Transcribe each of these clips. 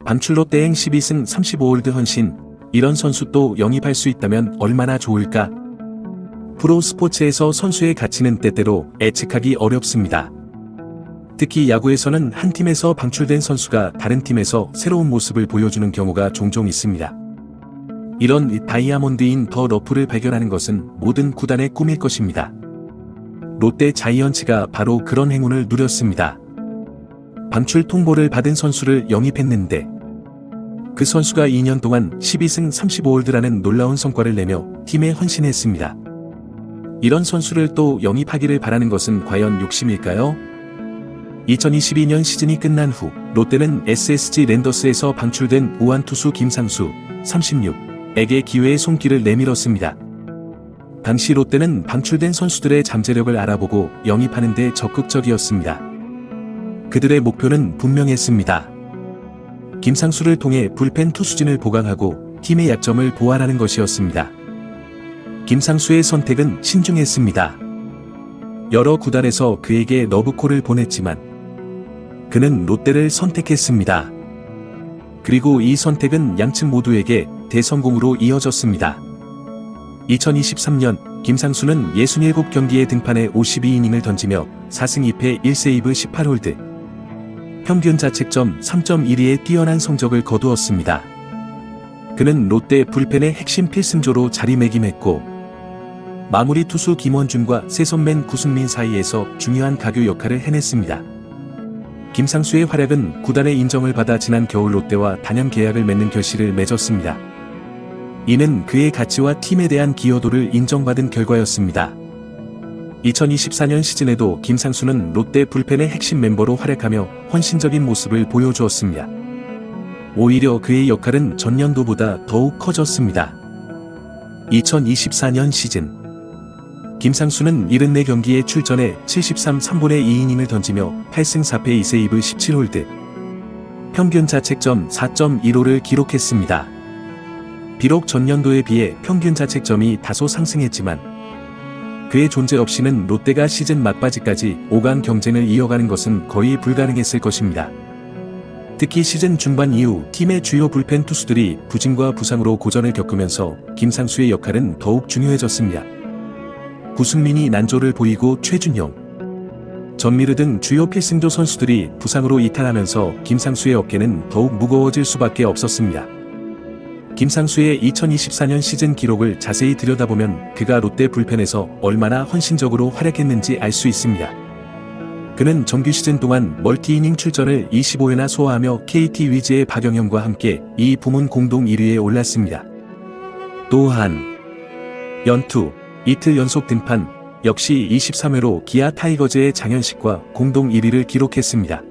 방출로 대행 12승 35홀드 헌신, 이런 선수 또 영입할 수 있다면 얼마나 좋을까? 프로 스포츠에서 선수의 가치는 때때로 예측하기 어렵습니다. 특히 야구에서는 한 팀에서 방출된 선수가 다른 팀에서 새로운 모습을 보여주는 경우가 종종 있습니다. 이런 다이아몬드인 더 러프를 발견하는 것은 모든 구단의 꿈일 것입니다. 롯데 자이언츠가 바로 그런 행운을 누렸습니다. 방출 통보를 받은 선수를 영입했는데 그 선수가 2년 동안 12승 35홀드라는 놀라운 성과를 내며 팀에 헌신했습니다. 이런 선수를 또 영입하기를 바라는 것은 과연 욕심일까요? 2022년 시즌이 끝난 후 롯데는 SSG 랜더스에서 방출된 우완 투수 김상수 36에게 기회의 손길을 내밀었습니다. 당시 롯데는 방출된 선수들의 잠재력을 알아보고 영입하는 데 적극적이었습니다. 그들의 목표는 분명했습니다. 김상수를 통해 불펜 투수진을 보강하고 팀의 약점을 보완하는 것이었습니다. 김상수의 선택은 신중했습니다. 여러 구단에서 그에게 러브콜을 보냈지만 그는 롯데를 선택했습니다. 그리고 이 선택은 양측 모두에게 대성공으로 이어졌습니다. 2023년 김상수는 67경기에 등판해 52이닝을 던지며 4승 2패 1세이브 18홀드, 평균 자책점 3.12의 뛰어난 성적을 거두었습니다. 그는 롯데 불펜의 핵심 필승조로 자리매김했고 마무리 투수 김원준과 세손맨 구승민 사이에서 중요한 가교 역할을 해냈습니다. 김상수의 활약은 구단의 인정을 받아 지난 겨울 롯데와 단연 계약을 맺는 결실을 맺었습니다. 이는 그의 가치와 팀에 대한 기여도를 인정받은 결과였습니다. 2024년 시즌에도 김상수는 롯데 불펜의 핵심 멤버로 활약하며 헌신적인 모습을 보여주었습니다. 오히려 그의 역할은 전년도보다 더욱 커졌습니다. 2024년 시즌 김상수는 74경기에 출전해 73 3분의 2이닝을 던지며 8승 4패 2세이브 17홀드, 평균 자책점 4.15를 기록했습니다. 비록 전년도에 비해 평균 자책점이 다소 상승했지만 그의 존재 없이는 롯데가 시즌 막바지까지 5강 경쟁을 이어가는 것은 거의 불가능했을 것입니다. 특히 시즌 중반 이후 팀의 주요 불펜 투수들이 부진과 부상으로 고전을 겪으면서 김상수의 역할은 더욱 중요해졌습니다. 구승민이 난조를 보이고 최준용, 전미르 등 주요 필승조 선수들이 부상으로 이탈하면서 김상수의 어깨는 더욱 무거워질 수밖에 없었습니다. 김상수의 2024년 시즌 기록을 자세히 들여다보면 그가 롯데 불펜에서 얼마나 헌신적으로 활약했는지 알 수 있습니다. 그는 정규 시즌 동안 멀티이닝 출전을 25회나 소화하며 KT 위즈의 박영현과 함께 이 부문 공동 1위에 올랐습니다. 또한 연투, 이틀 연속 등판, 역시 23회로 기아 타이거즈의 장현식과 공동 1위를 기록했습니다.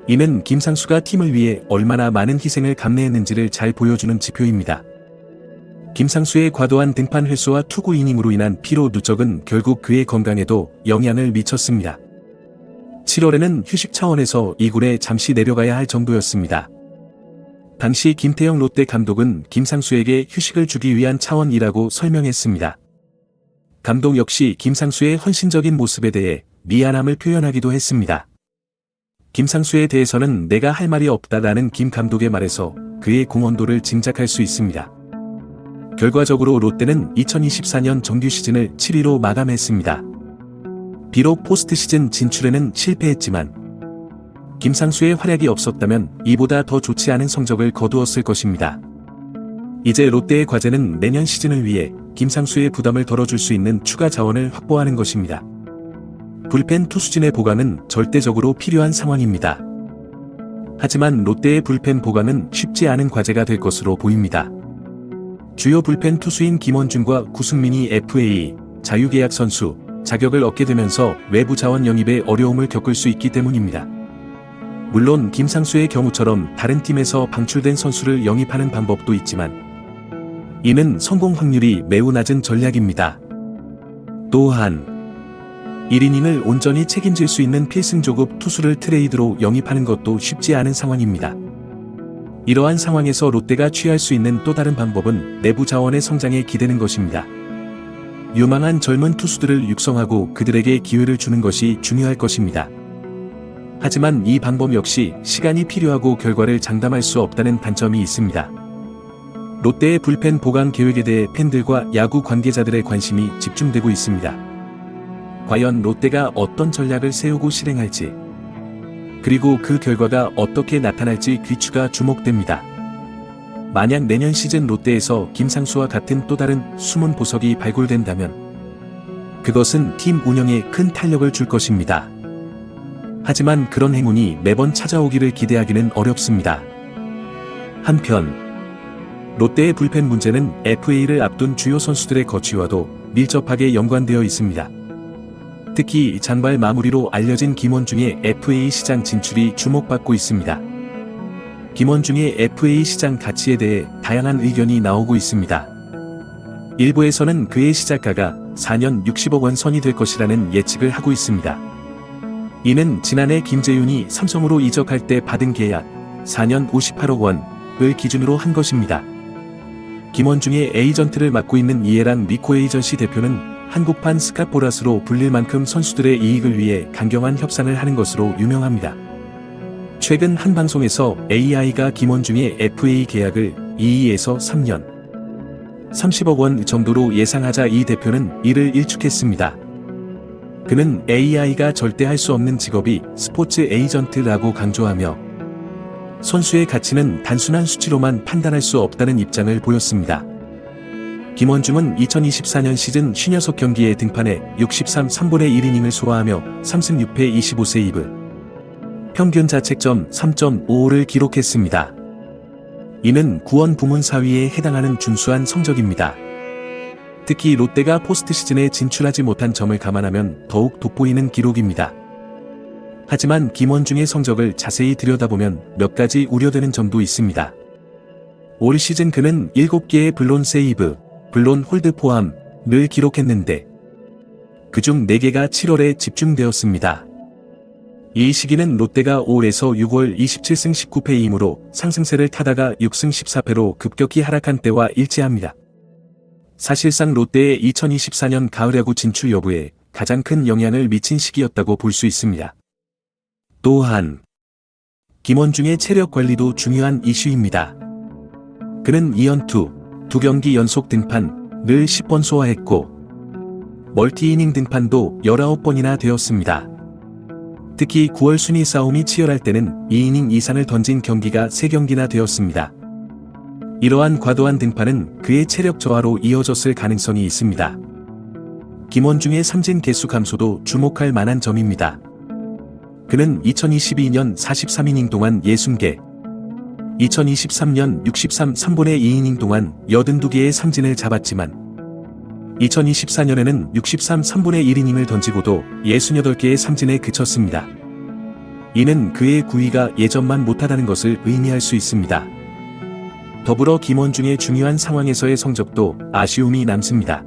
이는 김상수가 팀을 위해 얼마나 많은 희생을 감내했는지를 잘 보여주는 지표입니다. 김상수의 과도한 등판 횟수와 투구 이닝으로 인한 피로 누적은 결국 그의 건강에도 영향을 미쳤습니다. 7월에는 휴식 차원에서 2군에 잠시 내려가야 할 정도였습니다. 당시 김태형 롯데 감독은 김상수에게 휴식을 주기 위한 차원이라고 설명했습니다. 감독 역시 김상수의 헌신적인 모습에 대해 미안함을 표현하기도 했습니다. 김상수에 대해서는 내가 할 말이 없다라는 김 감독의 말에서 그의 공헌도를 짐작할 수 있습니다. 결과적으로 롯데는 2024년 정규 시즌을 7위로 마감했습니다. 비록 포스트 시즌 진출에는 실패했지만 김상수의 활약이 없었다면 이보다 더 좋지 않은 성적을 거두었을 것입니다. 이제 롯데의 과제는 내년 시즌을 위해 김상수의 부담을 덜어줄 수 있는 추가 자원을 확보하는 것입니다. 불펜 투수진의 보강은 절대적으로 필요한 상황입니다. 하지만 롯데의 불펜 보강은 쉽지 않은 과제가 될 것으로 보입니다. 주요 불펜 투수인 김원준과 구승민이 FA, 자유계약 선수, 자격을 얻게 되면서 외부 자원 영입에 어려움을 겪을 수 있기 때문입니다. 물론 김상수의 경우처럼 다른 팀에서 방출된 선수를 영입하는 방법도 있지만 이는 성공 확률이 매우 낮은 전략입니다. 또한 1이닝을 온전히 책임질 수 있는 필승조급 투수를 트레이드로 영입하는 것도 쉽지 않은 상황입니다. 이러한 상황에서 롯데가 취할 수 있는 또 다른 방법은 내부 자원의 성장에 기대는 것입니다. 유망한 젊은 투수들을 육성하고 그들에게 기회를 주는 것이 중요할 것입니다. 하지만 이 방법 역시 시간이 필요하고 결과를 장담할 수 없다는 단점이 있습니다. 롯데의 불펜 보강 계획에 대해 팬들과 야구 관계자들의 관심이 집중되고 있습니다. 과연 롯데가 어떤 전략을 세우고 실행할지, 그리고 그 결과가 어떻게 나타날지 귀추가 주목됩니다. 만약 내년 시즌 롯데에서 김상수와 같은 또 다른 숨은 보석이 발굴된다면 그것은 팀 운영에 큰 탄력을 줄 것입니다. 하지만 그런 행운이 매번 찾아오기를 기대하기는 어렵습니다. 한편 롯데의 불펜 문제는 FA를 앞둔 주요 선수들의 거취와도 밀접하게 연관되어 있습니다. 특히 장발 마무리로 알려진 김원중의 FA 시장 진출이 주목받고 있습니다. 김원중의 FA 시장 가치에 대해 다양한 의견이 나오고 있습니다. 일부에서는 그의 시작가가 4년 60억 원 선이 될 것이라는 예측을 하고 있습니다. 이는 지난해 김재윤이 삼성으로 이적할 때 받은 계약 4년 58억 원을 기준으로 한 것입니다. 김원중의 에이전트를 맡고 있는 이해랑 리코 에이전시 대표는 한국판 스카포라스로 불릴 만큼 선수들의 이익을 위해 강경한 협상을 하는 것으로 유명합니다. 최근 한 방송에서 AI가 김원중의 FA 계약을 2에서 3년 30억 원 정도로 예상하자 이 대표는 이를 일축했습니다. 그는 AI가 절대 할 수 없는 직업이 스포츠 에이전트라고 강조하며 선수의 가치는 단순한 수치로만 판단할 수 없다는 입장을 보였습니다. 김원중은 2024년 시즌 56경기에 등판해 63 3분의 1이닝을 소화하며 3승 6패 25세이브, 평균 자책점 3.55를 기록했습니다. 이는 구원 부문 4위에 해당하는 준수한 성적입니다. 특히 롯데가 포스트 시즌에 진출하지 못한 점을 감안하면 더욱 돋보이는 기록입니다. 하지만 김원중의 성적을 자세히 들여다보면 몇 가지 우려되는 점도 있습니다. 올 시즌 그는 7개의 블론 세이브, 블론 홀드 포함을 기록했는데 그중 4개가 7월에 집중되었습니다. 이 시기는 롯데가 5월에서 6월 27승 19패이므로 상승세를 타다가 6승 14패로 급격히 하락한 때와 일치합니다. 사실상 롯데의 2024년 가을 야구 진출 여부에 가장 큰 영향을 미친 시기였다고 볼 수 있습니다. 또한 김원중의 체력 관리도 중요한 이슈입니다. 그는 2연투, 2경기 연속 등판을 10번 소화했고 멀티이닝 등판도 19번이나 되었습니다. 특히 9월 순위 싸움이 치열할 때는 2이닝 이상을 던진 경기가 3경기나 되었습니다. 이러한 과도한 등판은 그의 체력 저하로 이어졌을 가능성이 있습니다. 김원중의 삼진 개수 감소도 주목할 만한 점입니다. 그는 2022년 43이닝 동안 60개, 2023년 63 3분의 2이닝 동안 82개의 삼진을 잡았지만 2024년에는 63 3분의 1이닝을 던지고도 68개의 삼진에 그쳤습니다. 이는 그의 구위가 예전만 못하다는 것을 의미할 수 있습니다. 더불어 김원중의 중요한 상황에서의 성적도 아쉬움이 남습니다.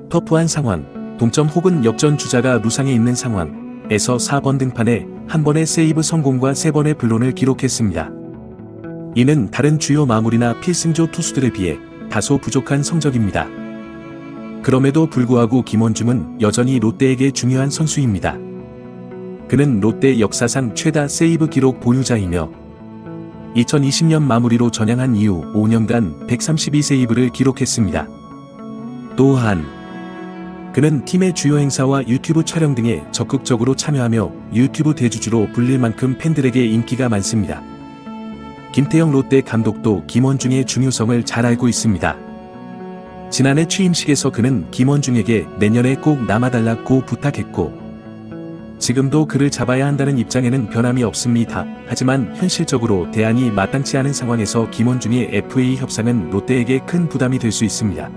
터프한 상황, 동점 혹은 역전 주자가 루상에 있는 상황에서 4번 등판에 1번의 세이브 성공과 3번의 블론을 기록했습니다. 이는 다른 주요 마무리나 필승조 투수들에 비해 다소 부족한 성적입니다. 그럼에도 불구하고 김원중은 여전히 롯데에게 중요한 선수입니다. 그는 롯데 역사상 최다 세이브 기록 보유자이며 2020년 마무리로 전향한 이후 5년간 132세이브를 기록했습니다. 또한 그는 팀의 주요 행사와 유튜브 촬영 등에 적극적으로 참여하며 유튜브 대주주로 불릴 만큼 팬들에게 인기가 많습니다. 김태형 롯데 감독도 김원중의 중요성을 잘 알고 있습니다. 지난해 취임식에서 그는 김원중에게 내년에 꼭 남아달라고 부탁했고 지금도 그를 잡아야 한다는 입장에는 변함이 없습니다. 하지만 현실적으로 대안이 마땅치 않은 상황에서 김원중의 FA 협상은 롯데에게 큰 부담이 될 수 있습니다.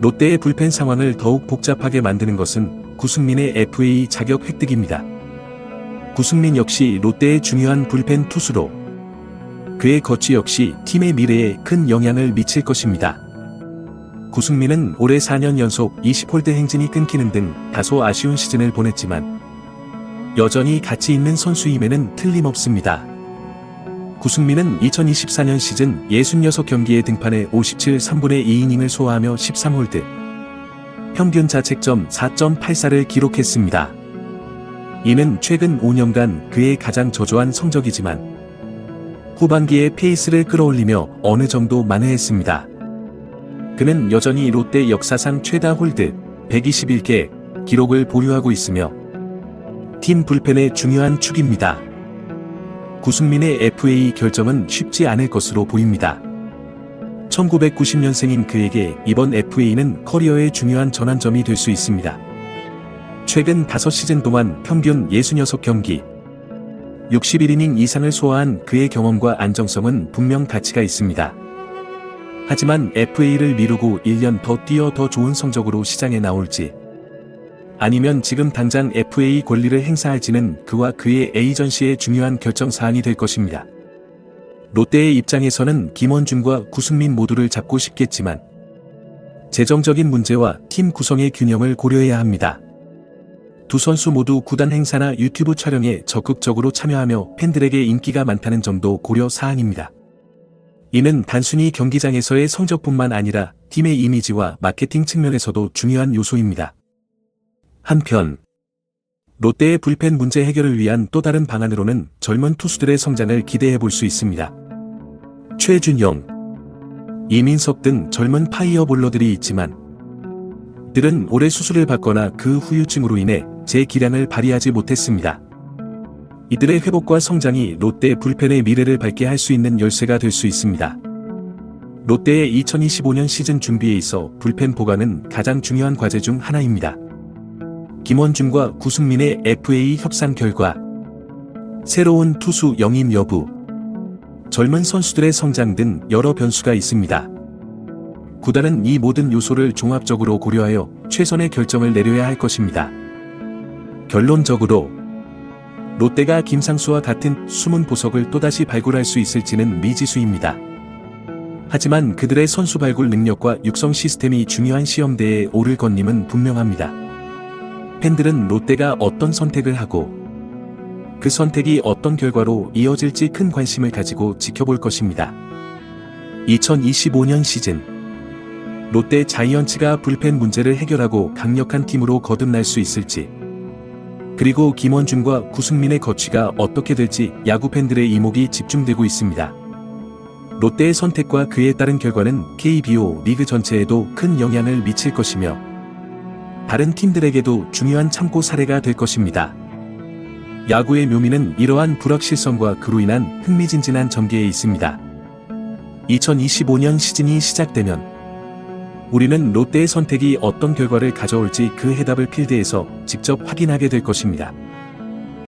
롯데의 불펜 상황을 더욱 복잡하게 만드는 것은 구승민의 FA 자격 획득입니다. 구승민 역시 롯데의 중요한 불펜 투수로 그의 거취 역시 팀의 미래에 큰 영향을 미칠 것입니다. 구승민은 올해 4년 연속 20홀드 행진이 끊기는 등 다소 아쉬운 시즌을 보냈지만 여전히 가치 있는 선수임에는 틀림없습니다. 구승민은 2024년 시즌 66경기에 등판해 57 3분의 2이닝을 소화하며 13홀드, 평균 자책점 4.84를 기록했습니다. 이는 최근 5년간 그의 가장 저조한 성적이지만 후반기에 페이스를 끌어올리며 어느 정도 만회했습니다. 그는 여전히 롯데 역사상 최다 홀드 121개 기록을 보유하고 있으며 팀 불펜의 중요한 축입니다. 구승민의 FA 결정은 쉽지 않을 것으로 보입니다. 1990년생인 그에게 이번 FA는 커리어의 중요한 전환점이 될 수 있습니다. 최근 5시즌 동안 평균 66경기, 61이닝 이상을 소화한 그의 경험과 안정성은 분명 가치가 있습니다. 하지만 FA를 미루고 1년 더 뛰어 더 좋은 성적으로 시장에 나올지, 아니면 지금 당장 FA 권리를 행사할지는 그와 그의 에이전시의 중요한 결정사항이 될 것입니다. 롯데의 입장에서는 김원중과 구승민 모두를 잡고 싶겠지만 재정적인 문제와 팀 구성의 균형을 고려해야 합니다. 두 선수 모두 구단 행사나 유튜브 촬영에 적극적으로 참여하며 팬들에게 인기가 많다는 점도 고려 사항입니다. 이는 단순히 경기장에서의 성적뿐만 아니라 팀의 이미지와 마케팅 측면에서도 중요한 요소입니다. 한편 롯데의 불펜 문제 해결을 위한 또 다른 방안으로는 젊은 투수들의 성장을 기대해 볼 수 있습니다. 최준영, 이민석 등 젊은 파이어볼러들이 있지만 들은 올해 수술을 받거나 그 후유증으로 인해 제 기량을 발휘하지 못했습니다. 이들의 회복과 성장이 롯데 불펜의 미래를 밝게 할 수 있는 열쇠가 될 수 있습니다. 롯데의 2025년 시즌 준비에 있어 불펜 보강은 가장 중요한 과제 중 하나입니다. 김원중과 구승민의 FA 협상 결과, 새로운 투수 영입 여부, 젊은 선수들의 성장 등 여러 변수가 있습니다. 구단은 이 모든 요소를 종합적으로 고려하여 최선의 결정을 내려야 할 것입니다. 결론적으로 롯데가 김상수와 같은 숨은 보석을 또다시 발굴할 수 있을지는 미지수입니다. 하지만 그들의 선수 발굴 능력과 육성 시스템이 중요한 시험대에 오를 것임은 분명합니다. 팬들은 롯데가 어떤 선택을 하고 그 선택이 어떤 결과로 이어질지 큰 관심을 가지고 지켜볼 것입니다. 2025년 시즌 롯데 자이언츠가 불펜 문제를 해결하고 강력한 팀으로 거듭날 수 있을지, 그리고 김원중과 구승민의 거취가 어떻게 될지 야구 팬들의 이목이 집중되고 있습니다. 롯데의 선택과 그에 따른 결과는 KBO 리그 전체에도 큰 영향을 미칠 것이며 다른 팀들에게도 중요한 참고 사례가 될 것입니다. 야구의 묘미는 이러한 불확실성과 그로 인한 흥미진진한 전개에 있습니다. 2025년 시즌이 시작되면 우리는 롯데의 선택이 어떤 결과를 가져올지 그 해답을 필드에서 직접 확인하게 될 것입니다.